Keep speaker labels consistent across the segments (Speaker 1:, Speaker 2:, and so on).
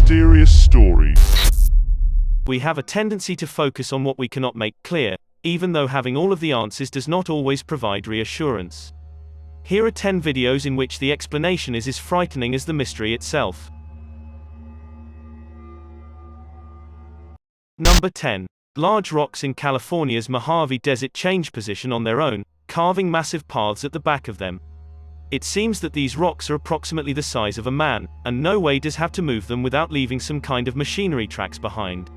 Speaker 1: Mysterious stories.
Speaker 2: We have a tendency to focus on what we cannot make clear, even though having all of the answers does not always provide reassurance. Here are 10 videos in which the explanation is as frightening as the mystery itself. Number 10. Large rocks in California's Mojave Desert change position on their own, carving massive paths at the back of them. It seems that these rocks are approximately the size of a man, and no way does have to move them without leaving some kind of machinery tracks behind.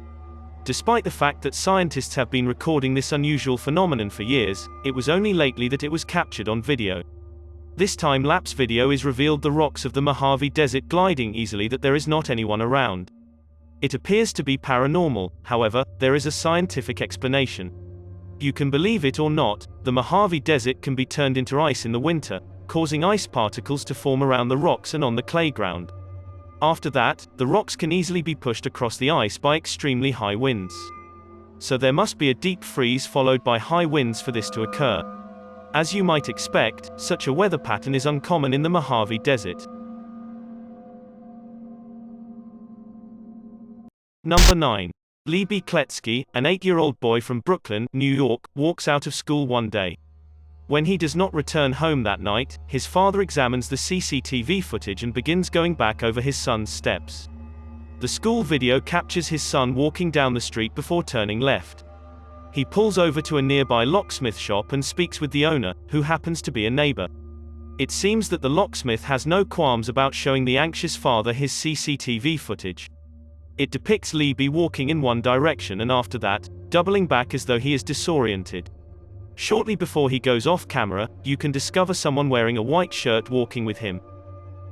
Speaker 2: Despite the fact that scientists have been recording this unusual phenomenon for years, it was only lately that it was captured on video. This time-lapse video is revealed the rocks of the Mojave Desert gliding easily that there is not anyone around. It appears to be paranormal, however, there is a scientific explanation. You can believe it or not, the Mojave Desert can be turned into ice in the winter, causing ice particles to form around the rocks and on the clay ground. After that, the rocks can easily be pushed across the ice by extremely high winds. So there must be a deep freeze followed by high winds for this to occur. As you might expect, such a weather pattern is uncommon in the Mojave Desert. Number 9. Libby Kletsky, an 8-year-old boy from Brooklyn, New York, walks out of school one day. When he does not return home that night, his father examines the CCTV footage and begins going back over his son's steps. The school video captures his son walking down the street before turning left. He pulls over to a nearby locksmith shop and speaks with the owner, who happens to be a neighbor. It seems that the locksmith has no qualms about showing the anxious father his CCTV footage. It depicts Libby walking in one direction and after that, doubling back as though he is disoriented. Shortly before he goes off camera, you can discover someone wearing a white shirt walking with him.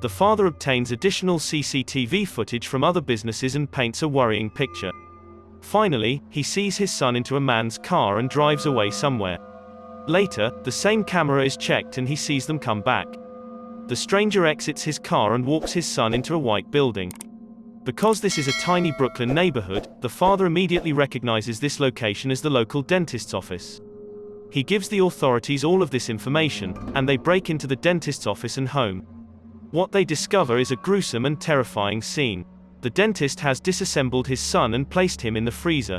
Speaker 2: The father obtains additional CCTV footage from other businesses and paints a worrying picture. Finally, he sees his son into a man's car and drives away somewhere. Later, the same camera is checked and he sees them come back. The stranger exits his car and walks his son into a white building. Because this is a tiny Brooklyn neighborhood, the father immediately recognizes this location as the local dentist's office. He gives the authorities all of this information, and they break into the dentist's office and home. What they discover is a gruesome and terrifying scene. The dentist has disassembled his son and placed him in the freezer.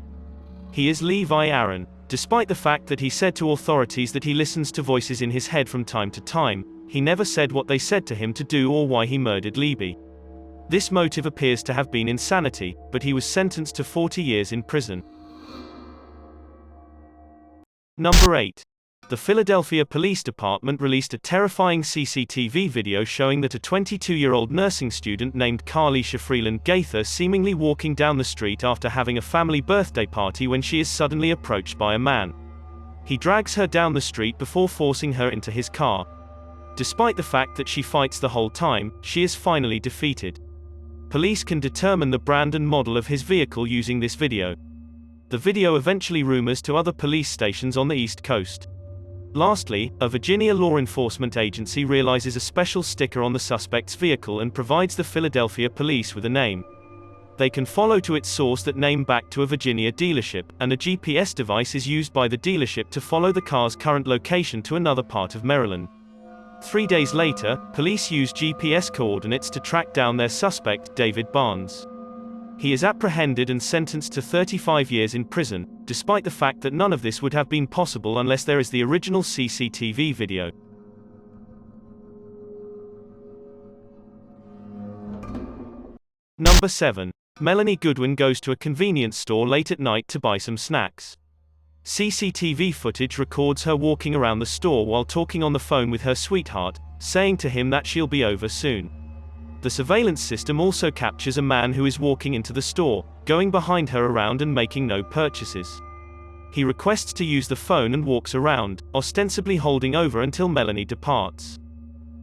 Speaker 2: He is Levi Aaron. Despite the fact that he said to authorities that he listens to voices in his head from time to time, he never said what they said to him to do or why he murdered Libby. This motive appears to have been insanity, but he was sentenced to 40 years in prison. Number 8. The Philadelphia Police Department released a terrifying CCTV video showing that a 22-year-old nursing student named Carlisha Freeland Gaither seemingly walking down the street after having a family birthday party when she is suddenly approached by a man. He drags her down the street before forcing her into his car. Despite the fact that she fights the whole time, she is finally defeated. Police can determine the brand and model of his vehicle using this video. The video eventually rumors to other police stations on the East Coast. Lastly, a Virginia law enforcement agency realizes a special sticker on the suspect's vehicle and provides the Philadelphia police with a name. They can follow to its source that name back to a Virginia dealership, and a GPS device is used by the dealership to follow the car's current location to another part of Maryland. 3 days later, police use GPS coordinates to track down their suspect, David Barnes. He is apprehended and sentenced to 35 years in prison, despite the fact that none of this would have been possible unless there is the original CCTV video. Number 7. Melanie Goodwin goes to a convenience store late at night to buy some snacks. CCTV footage records her walking around the store while talking on the phone with her sweetheart, saying to him that she'll be over soon. The surveillance system also captures a man who is walking into the store, going behind her around and making no purchases. He requests to use the phone and walks around, ostensibly holding over until Melanie departs.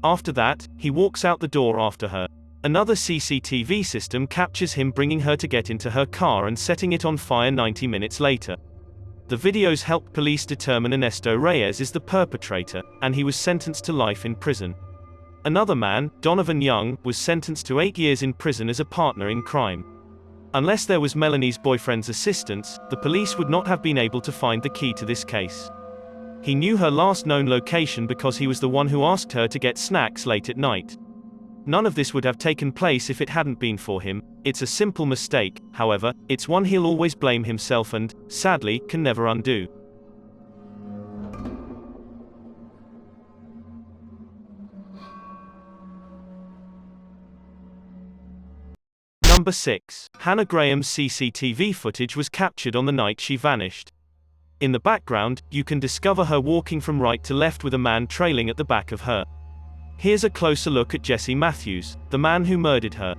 Speaker 2: After that, he walks out the door after her. Another CCTV system captures him bringing her to get into her car and setting it on fire 90 minutes later. The videos helped police determine Ernesto Reyes is the perpetrator, and he was sentenced to life in prison. Another man, Donovan Young, was sentenced to 8 years in prison as a partner in crime. Unless there was Melanie's boyfriend's assistance, the police would not have been able to find the key to this case. He knew her last known location because he was the one who asked her to get snacks late at night. None of this would have taken place if it hadn't been for him. It's a simple mistake, however, it's one he'll always blame himself and, sadly, can never undo. Number 6. Hannah Graham's CCTV footage was captured on the night she vanished. In the background, you can discover her walking from right to left with a man trailing at the back of her. Here's a closer look at Jesse Matthews, the man who murdered her.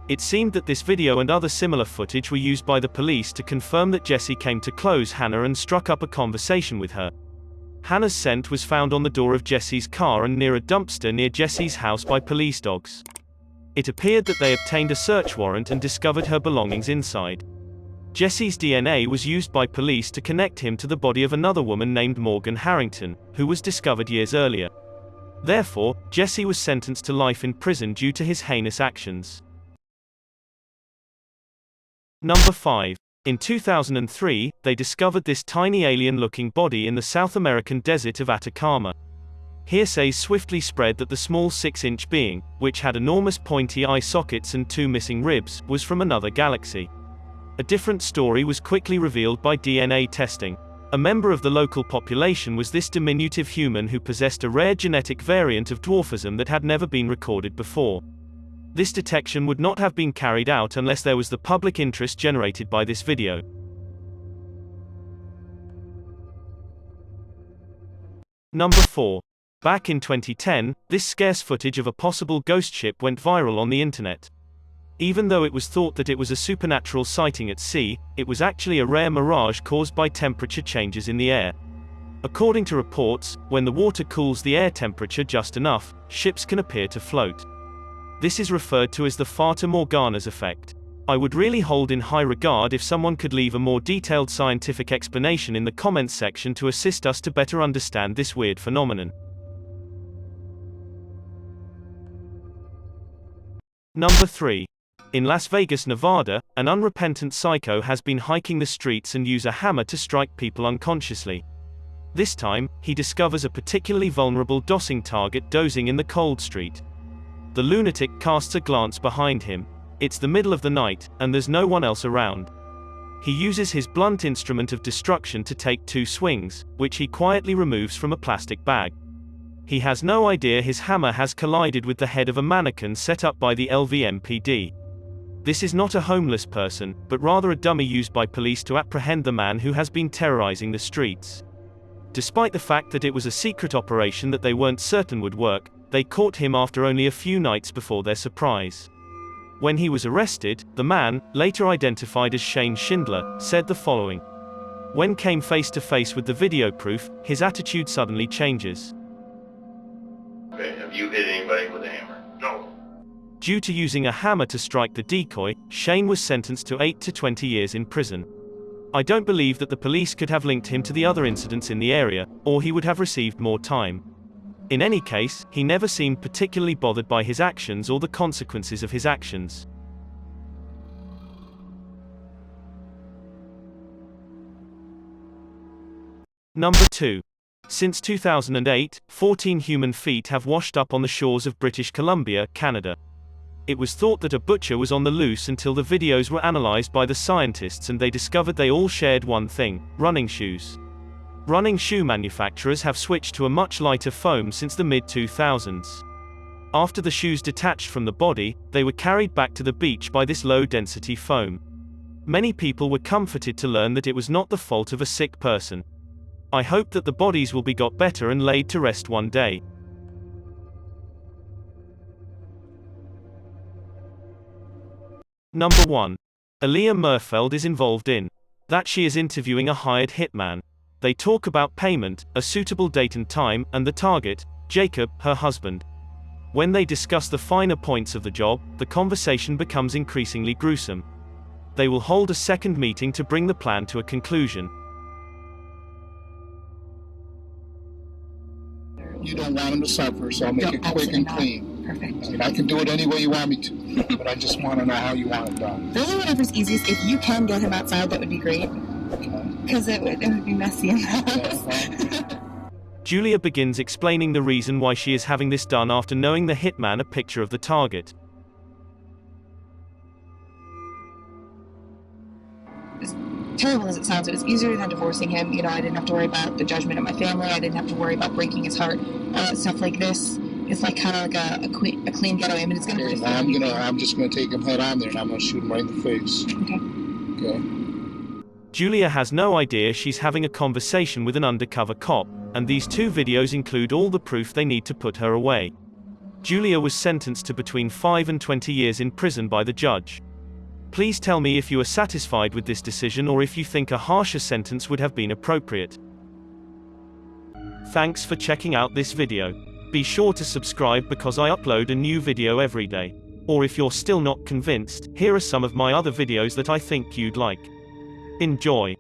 Speaker 2: It seemed that this video and other similar footage were used by the police to confirm that Jesse came to close Hannah and struck up a conversation with her. Hannah's scent was found on the door of Jesse's car and near a dumpster near Jesse's house by police dogs. It appeared that they obtained a search warrant and discovered her belongings inside. Jesse's DNA was used by police to connect him to the body of another woman named Morgan Harrington, who was discovered years earlier. Therefore, Jesse was sentenced to life in prison due to his heinous actions. Number 5. In 2003, they discovered this tiny alien-looking body in the South American desert of Atacama. Hearsay swiftly spread that the small 6-inch being, which had enormous pointy eye sockets and 2 missing ribs, was from another galaxy. A different story was quickly revealed by DNA testing. A member of the local population was this diminutive human who possessed a rare genetic variant of dwarfism that had never been recorded before. This detection would not have been carried out unless there was the public interest generated by this video. Number 4. Back in 2010, this scarce footage of a possible ghost ship went viral on the internet. Even though it was thought that it was a supernatural sighting at sea, it was actually a rare mirage caused by temperature changes in the air. According to reports, when the water cools the air temperature just enough, ships can appear to float. This is referred to as the Fata Morgana's effect. I would really hold in high regard if someone could leave a more detailed scientific explanation in the comments section to assist us to better understand this weird phenomenon. Number 3. In Las Vegas, Nevada, an unrepentant psycho has been hiking the streets and use a hammer to strike people unconsciously. This time, he discovers a particularly vulnerable dossing target dozing in the cold street. The lunatic casts a glance behind him. It's the middle of the night, and there's no one else around. He uses his blunt instrument of destruction to take 2 swings, which he quietly removes from a plastic bag. He has no idea his hammer has collided with the head of a mannequin set up by the LVMPD. This is not a homeless person, but rather a dummy used by police to apprehend the man who has been terrorizing the streets. Despite the fact that it was a secret operation that they weren't certain would work, they caught him after only a few nights before their surprise. When he was arrested, the man, later identified as Shane Schindler, said the following. When came face to face with the video proof, his attitude suddenly changes.
Speaker 1: Okay, have you hit anybody with a hammer? No.
Speaker 2: Due to using a hammer to strike the decoy, Shane was sentenced to 8 to 20 years in prison. I don't believe that the police could have linked him to the other incidents in the area, or he would have received more time. In any case, he never seemed particularly bothered by his actions or the consequences of his actions. Number 2. Since 2008, 14 human feet have washed up on the shores of British Columbia, Canada. It was thought that a butcher was on the loose until the videos were analyzed by the scientists and they discovered they all shared one thing: running shoes. Running shoe manufacturers have switched to a much lighter foam since the mid-2000s. After the shoes detached from the body, they were carried back to the beach by this low-density foam. Many people were comforted to learn that it was not the fault of a sick person. I hope that the bodies will be got better and laid to rest one day. Number 1. Aaliyah Merfeld is involved in that she is interviewing a hired hitman. They talk about payment, a suitable date and time, and the target, Jacob, her husband. When they discuss the finer points of the job, the conversation becomes increasingly gruesome. They will hold a second meeting to bring the plan to a conclusion.
Speaker 3: You don't want them to suffer, so I'll make it quick and clean.
Speaker 4: Perfect.
Speaker 3: I mean, I can do it any way you want me to, but I just want to know how you want it done.
Speaker 4: Really, whatever's easiest. If you can get him outside, that would be great.
Speaker 3: Okay.
Speaker 4: Because it would be messy in the house.
Speaker 2: Julia begins explaining the reason why she is having this done after knowing the hitman a picture of the target.
Speaker 4: As terrible as it sounds, it was easier than divorcing him. You know, I didn't have to worry about the judgment of my family. I didn't have to worry about breaking his heart. Stuff like this. It's like kind of like a clean getaway. I mean, it's going to
Speaker 3: Okay,
Speaker 4: really
Speaker 3: now I'm just gonna take him head on there, and I'm gonna shoot him right in the face.
Speaker 4: Okay.
Speaker 3: Okay.
Speaker 2: Julia has no idea she's having a conversation with an undercover cop, and these two videos include all the proof they need to put her away. Julia was sentenced to between 5 and 20 years in prison by the judge. Please tell me if you are satisfied with this decision or if you think a harsher sentence would have been appropriate. Thanks for checking out this video. Be sure to subscribe because I upload a new video every day. Or if you're still not convinced, here are some of my other videos that I think you'd like. Enjoy.